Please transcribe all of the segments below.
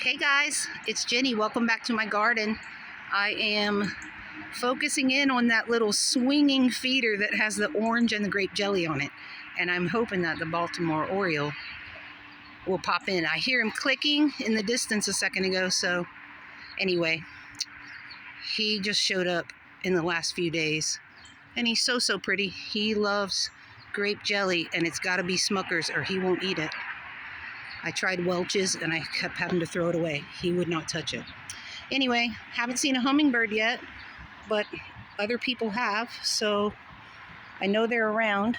Hey guys, it's Jenny. Welcome back to my garden. I am focusing in on that little swinging feeder that has the orange and the grape jelly on it. And I'm hoping that the Baltimore Oriole will pop in. I hear him clicking in the distance a second ago. So anyway, he just showed up in the last few days. And he's so pretty. He loves grape jelly, and it's got to be Smucker's or he won't eat it. I tried Welch's and I kept having to throw it away. He would not touch it. Anyway, haven't seen a hummingbird yet, but other people have, so I know they're around.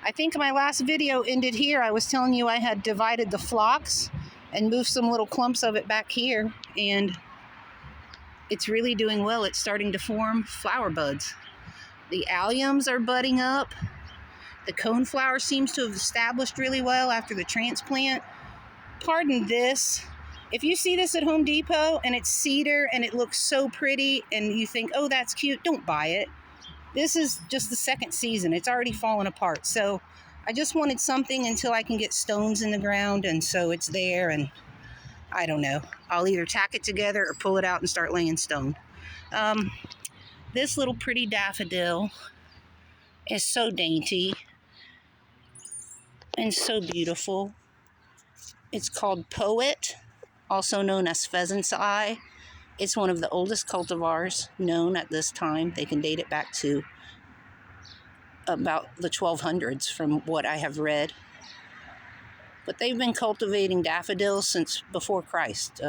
I think my last video ended here. I was telling you I had divided the phlox and moved some little clumps of it back here, and it's really doing well. It's starting to form flower buds. The alliums are budding up. The coneflower seems to have established really well after the transplant. Pardon this. If you see this at Home Depot and it's cedar and it looks so pretty and you think, oh, that's cute, don't buy it. This is just the second season. It's already fallen apart. So I just wanted something until I can get stones in the ground, and so it's there, and I don't know. I'll either tack it together or pull it out and start laying stone. This little pretty daffodil is so dainty and so beautiful. It's called Poet, also known as Pheasant's Eye. It's one of the oldest cultivars known at this time. They can date it back to about the 1200s from what I have read. But they've been cultivating daffodils since before Christ,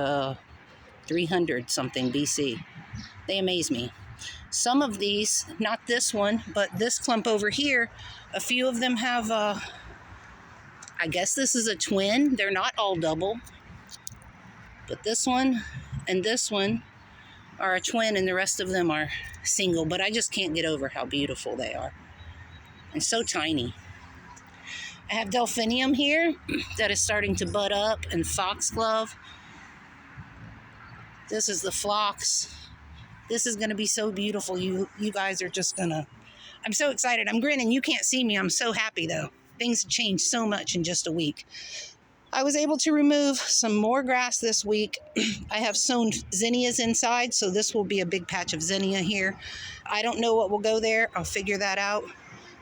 300 something BC. They amaze me. Some of these, not this one, but this clump over here, a few of them have I guess this is a twin. They're not all double. But this one and this one are a twin, and the rest of them are single. But I just can't get over how beautiful they are. And so tiny. I have delphinium here that is starting to bud up, and foxglove. This is the phlox. This is going to be so beautiful. You guys are just going to... I'm so excited. I'm grinning. You can't see me. I'm so happy, though. Things have changed so much in just a week. I was able to remove some more grass this week. I have sown zinnias inside, so this will be a big patch of zinnia here. I don't know what will go there. I'll figure that out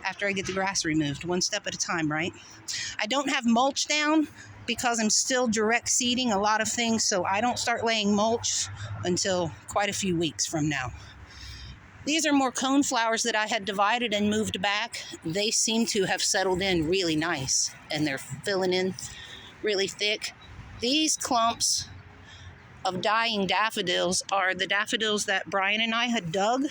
after I get the grass removed, one step at a time, right? I don't have mulch down because I'm still direct seeding a lot of things, so I don't start laying mulch until quite a few weeks from now. These are more cone flowers that I had divided and moved back. They seem to have settled in really nice, and they're filling in really thick. These clumps of dying daffodils are the daffodils that Brian and I had dug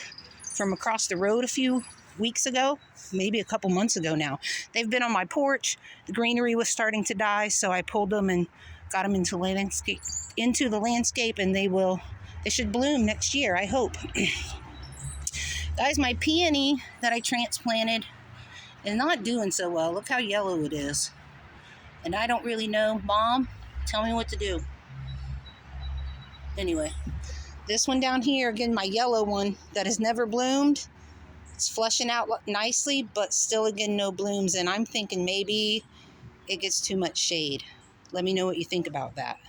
from across the road a few weeks ago, maybe a couple months ago now. They've been on my porch. The greenery was starting to die, so I pulled them and got them into the landscape, and they should bloom next year, I hope. Guys, my peony that I transplanted is not doing so well. Look how yellow it is. And I don't really know. Mom, tell me what to do. Anyway, this one down here, again, my yellow one that has never bloomed. It's flushing out nicely, but still, again, no blooms. And I'm thinking maybe it gets too much shade. Let me know what you think about that.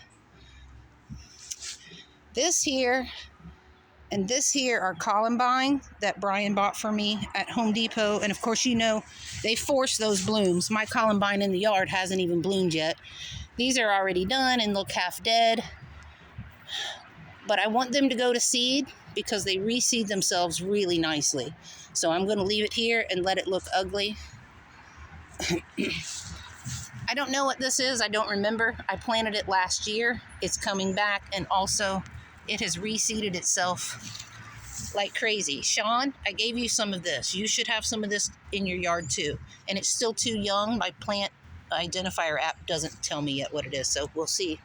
This here... and this here are columbine that Brian bought for me at Home Depot. And of course, you know, they force those blooms. My columbine in the yard hasn't even bloomed yet. These are already done and look half dead. But I want them to go to seed because they reseed themselves really nicely. So I'm going to leave it here and let it look ugly. I don't know what this is. I don't remember. I planted it last year. It's coming back, and also... it has reseeded itself like crazy. Sean, I gave you some of this. You should have some of this in your yard too. And it's still too young. My plant identifier app doesn't tell me yet what it is, so we'll see.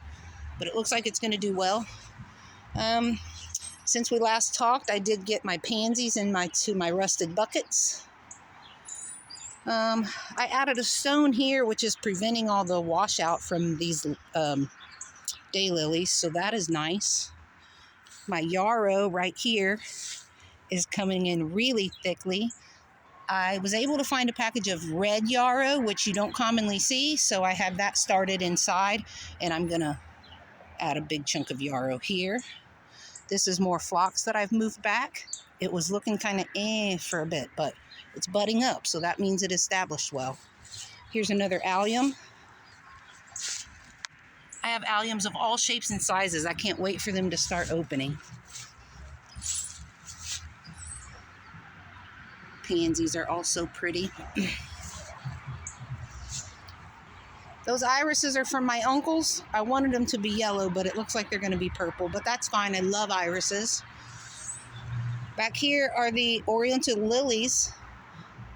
But it looks like it's going to do well. Since we last talked, I did get my pansies to my rusted buckets. I added a stone here, which is preventing all the washout from these daylilies, so that is nice. My yarrow right here is coming in really thickly. I was able to find a package of red yarrow, which you don't commonly see, so I have that started inside, and I'm going to Add a big chunk of yarrow here. This is more phlox that I've moved back. It was looking kind of for a bit, but it's budding up, so that means it established well. Here's another allium. I have alliums of all shapes and sizes. I can't wait for them to start opening. Pansies are also pretty. Those irises are from my uncles. I wanted them to be yellow, but it looks like they're going to be purple, but that's fine. I love irises. Back here are the oriental lilies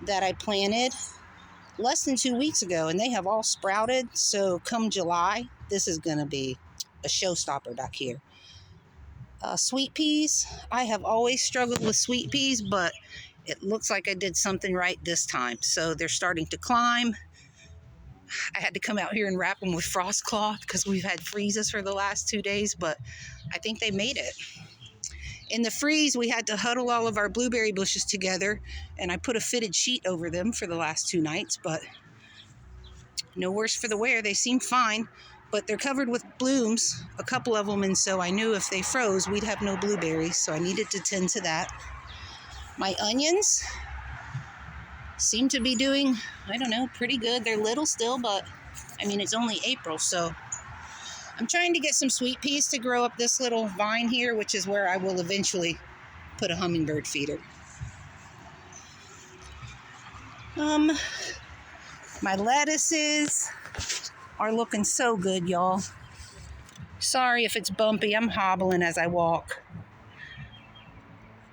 that I planted less than 2 weeks ago, and they have all sprouted. So come July, this is going to be a showstopper back here. Sweet peas. I have always struggled with sweet peas, but it looks like I did something right this time. So they're starting to climb. I had to come out here and wrap them with frost cloth because we've had freezes for the last 2 days, but I think they made it. In the freeze, we had to huddle all of our blueberry bushes together, and I put a fitted sheet over them for the last 2 nights, but no worse for the wear. They seem fine, but they're covered with blooms, a couple of them, and so I knew if they froze, we'd have no blueberries, so I needed to tend to that. My onions seem to be doing, I don't know, pretty good. They're little still, but I mean, it's only April, so I'm trying to get some sweet peas to grow up this little vine here, which is where I will eventually put a hummingbird feeder. My lettuces are looking so good, y'all. Sorry if it's bumpy. I'm hobbling as I walk.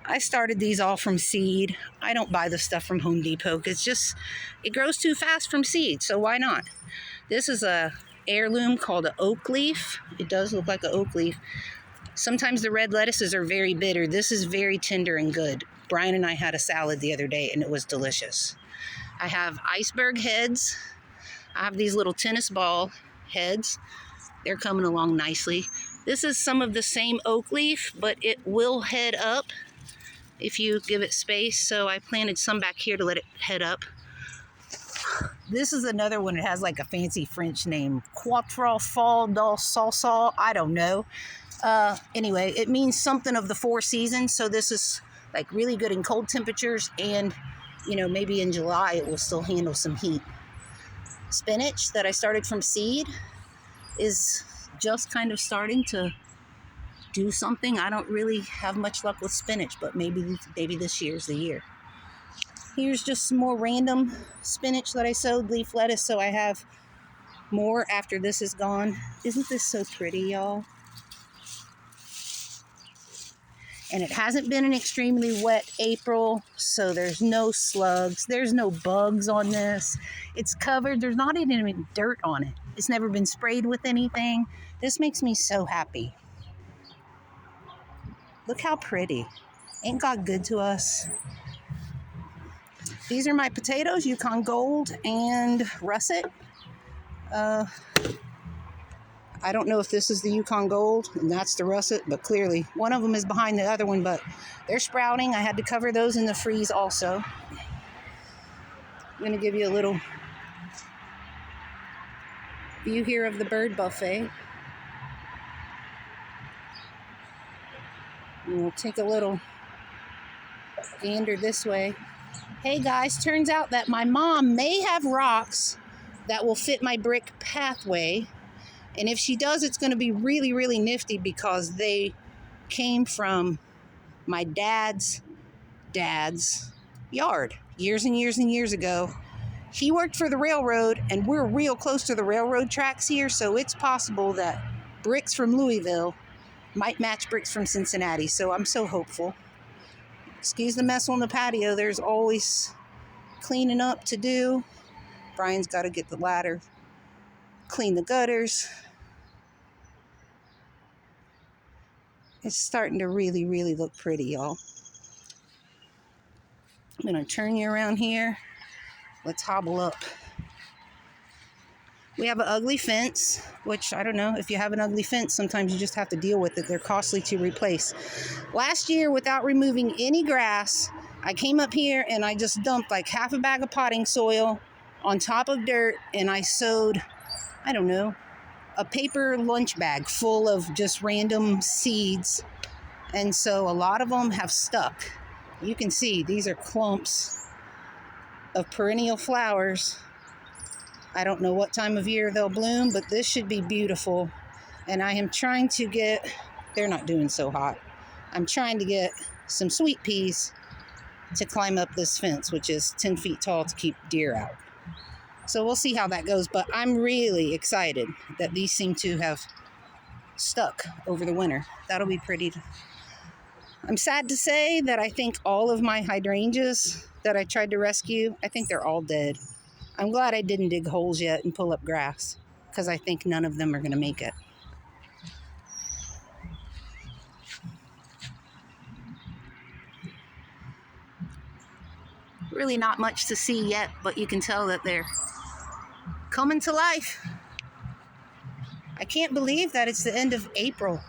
I started these all from seed. I don't buy the stuff from Home Depot because it grows too fast from seed, so why not? This is a heirloom called an oak leaf. It does look like an oak leaf. Sometimes the red lettuces are very bitter. This is very tender and good. Brian and I had a salad the other day and it was delicious. I have iceberg heads. I have these little tennis ball heads. They're coming along nicely. This is some of the same oak leaf, but it will head up if you give it space. So I planted some back here to let it head up. This is another one. It has like a fancy French name. Quatre Fall del Salsa. I don't know. Anyway, it means something of the 4 seasons. So this is like really good in cold temperatures, and you know, maybe in July it will still handle some heat. Spinach that I started from seed is just kind of starting to do something. I don't really have much luck with spinach, but maybe this year's the year. Here's just some more random spinach that I sowed, leaf lettuce, so I have more after this is gone. Isn't this so pretty, y'all? And it hasn't been an extremely wet April, so there's no slugs. There's no bugs on this. It's covered. There's not even any dirt on it. It's never been sprayed with anything. This makes me so happy. Look how pretty. Ain't God good to us? These are my potatoes, Yukon Gold and Russet. I don't know if this is the Yukon Gold and that's the Russet, but clearly one of them is behind the other one, but they're sprouting. I had to cover those in the freeze also. I'm going to give you a little view here of the bird buffet. And we'll take a little gander this way. Hey guys, turns out that my mom may have rocks that will fit my brick pathway. And if she does, it's going to be really, really nifty because they came from my dad's yard years and years and years ago. He worked for the railroad, and we're real close to the railroad tracks here, so it's possible that bricks from Louisville might match bricks from Cincinnati, so I'm so hopeful. Excuse the mess on the patio. There's always cleaning up to do. Brian's got to get the ladder, clean the gutters. It's starting to really, really look pretty, y'all. I'm going to turn you around here. Let's hobble up. We have an ugly fence, which I don't know. If you have an ugly fence, sometimes you just have to deal with it. They're costly to replace. Last year, without removing any grass, I came up here and I just dumped like half a bag of potting soil on top of dirt, and I sowed, I don't know, a paper lunch bag full of just random seeds. And so a lot of them have stuck. You can see these are clumps of perennial flowers. I don't know what time of year they'll bloom, but this should be beautiful. And I am trying to get, they're not doing so hot. I'm trying to get some sweet peas to climb up this fence, which is 10 feet tall to keep deer out. So we'll see how that goes, but I'm really excited that these seem to have stuck over the winter. That'll be pretty. I'm sad to say that I think all of my hydrangeas that I tried to rescue, I think they're all dead. I'm glad I didn't dig holes yet and pull up grass, because I think none of them are going to make it. Really not much to see yet, but you can tell that they're coming to life. I can't believe that it's the end of April.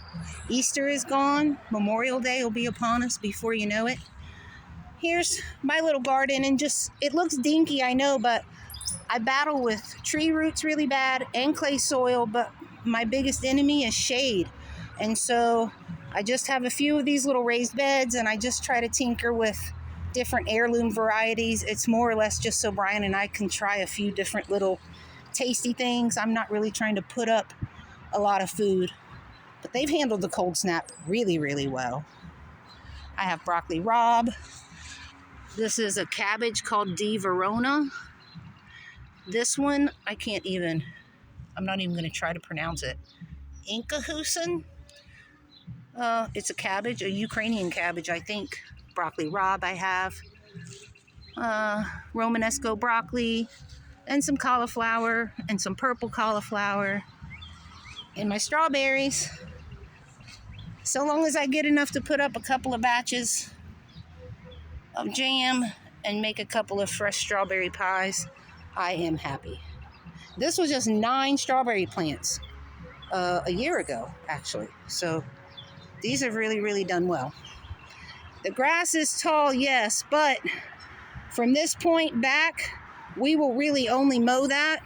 Easter is gone. Memorial Day will be upon us before you know it. Here's my little garden, and just, it looks dinky, I know, but I battle with tree roots really bad and clay soil, but my biggest enemy is shade. And so I just have a few of these little raised beds, and I just try to tinker with different heirloom varieties. It's more or less just so Brian and I can try a few different little tasty things. I'm not really trying to put up a lot of food, but they've handled the cold snap really, really well. I have broccoli rabe. This is a cabbage called D. Verona. This one, I'm not even going to try to pronounce it. Incahusen. It's a cabbage, a Ukrainian cabbage, I think. Broccoli rabe I have. Romanesco broccoli, and some cauliflower, and some purple cauliflower. And my strawberries. So long as I get enough to put up a couple of batches of jam and make a couple of fresh strawberry pies, I am happy. This was just 9 strawberry plants a year ago, actually. So these have really, really done well. The grass is tall, yes, but from this point back, we will really only mow that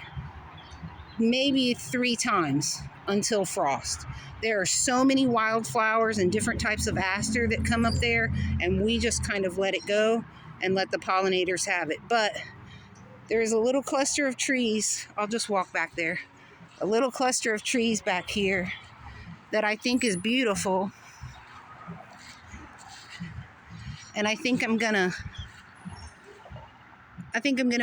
maybe 3 times until frost. There are so many wildflowers and different types of aster that come up there, and we just kind of let it go and let the pollinators have it. But there's a little cluster of trees. I'll just walk back there. A little cluster of trees back here that I think is beautiful. And I think I'm gonna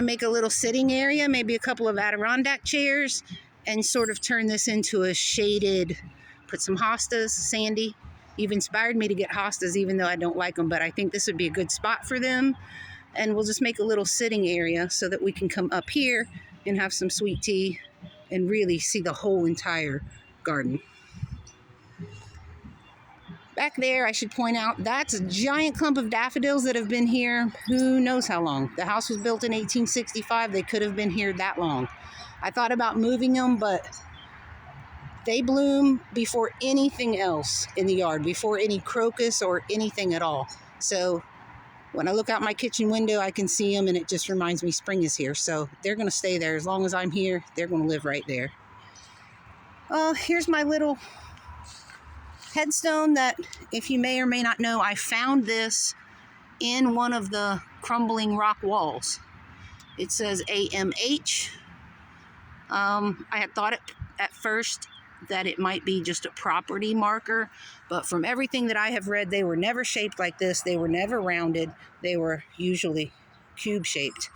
make a little sitting area, maybe a couple of Adirondack chairs, and sort of turn this into a shaded, put some hostas. Sandy, you've inspired me to get hostas, even though I don't like them, but I think this would be a good spot for them. And we'll just make a little sitting area so that we can come up here and have some sweet tea and really see the whole entire garden. Back there, I should point out, that's a giant clump of daffodils that have been here who knows how long. The house was built in 1865. They could have been here that long. I thought about moving them, but they bloom before anything else in the yard, before any crocus or anything at all. So when I look out my kitchen window, I can see them, and it just reminds me spring is here. So they're going to stay there. As long as I'm here, they're going to live right there. Here's my little headstone that, if you may or may not know, I found this in one of the crumbling rock walls. It says AMH. I had thought at first that it might be just a property marker, but from everything that I have read, they were never shaped like this. They were never rounded. They were usually cube shaped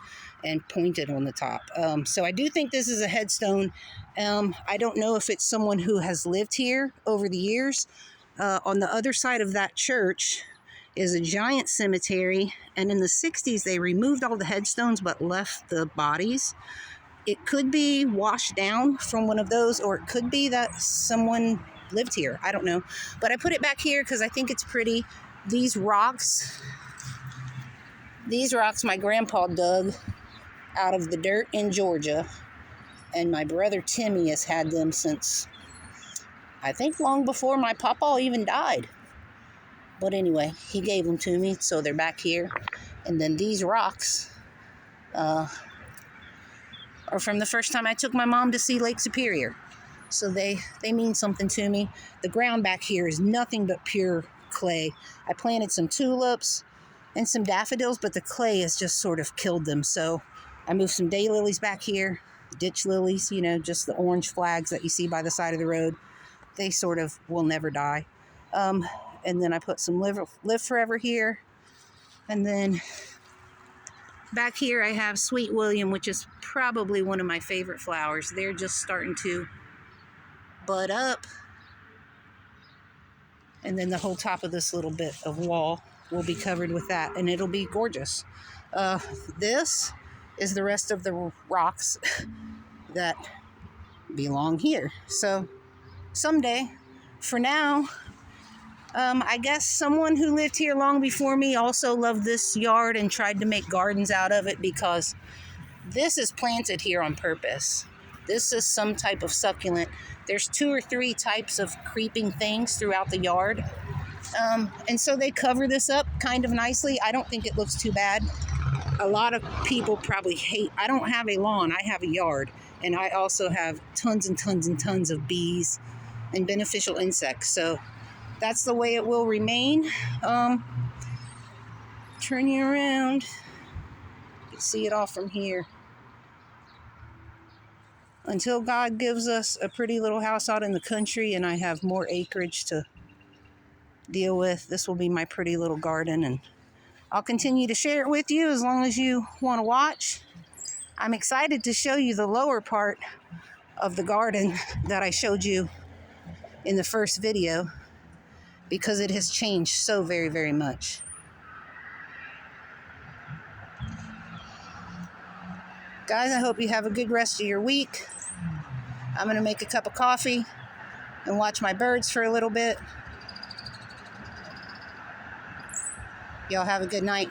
and pointed on the top. So I do think this is a headstone. I don't know if it's someone who has lived here over the years. On the other side of that church is a giant cemetery, and in the 60s they removed all the headstones but left the bodies. It could be washed down from one of those, or it could be that someone lived here. I don't know. But I put it back here because I think it's pretty. These rocks my grandpa dug out of the dirt in Georgia, and my brother Timmy has had them since, I think, long before my papa even died. But anyway, he gave them to me, so they're back here. And then these rocks are from the first time I took my mom to see Lake Superior. So they mean something to me. The ground back here is nothing but pure clay. I planted some tulips and some daffodils, but the clay has just sort of killed them. So I moved some daylilies back here, ditch lilies, you know, just the orange flags that you see by the side of the road. They sort of will never die. And then I put some live forever here. And then back here I have Sweet William, which is probably one of my favorite flowers. They're just starting to bud up. And then the whole top of this little bit of wall will be covered with that, and it'll be gorgeous. This is the rest of the rocks that belong here. So someday, for now, I guess someone who lived here long before me also loved this yard and tried to make gardens out of it, because this is planted here on purpose. This is some type of succulent. There's 2 or 3 types of creeping things throughout the yard. And so they cover this up kind of nicely. I don't think it looks too bad. A lot of people probably hate, I don't have a lawn, I have a yard. And I also have tons and tons and tons of bees and beneficial insects. So that's the way it will remain. Turn you around. You can see it all from here. Until God gives us a pretty little house out in the country and I have more acreage to deal with, this will be my pretty little garden, and I'll continue to share it with you as long as you want to watch. I'm excited to show you the lower part of the garden that I showed you in the first video, because it has changed so very, very much. Guys, I hope you have a good rest of your week. I'm going to make a cup of coffee and watch my birds for a little bit. Y'all have a good night.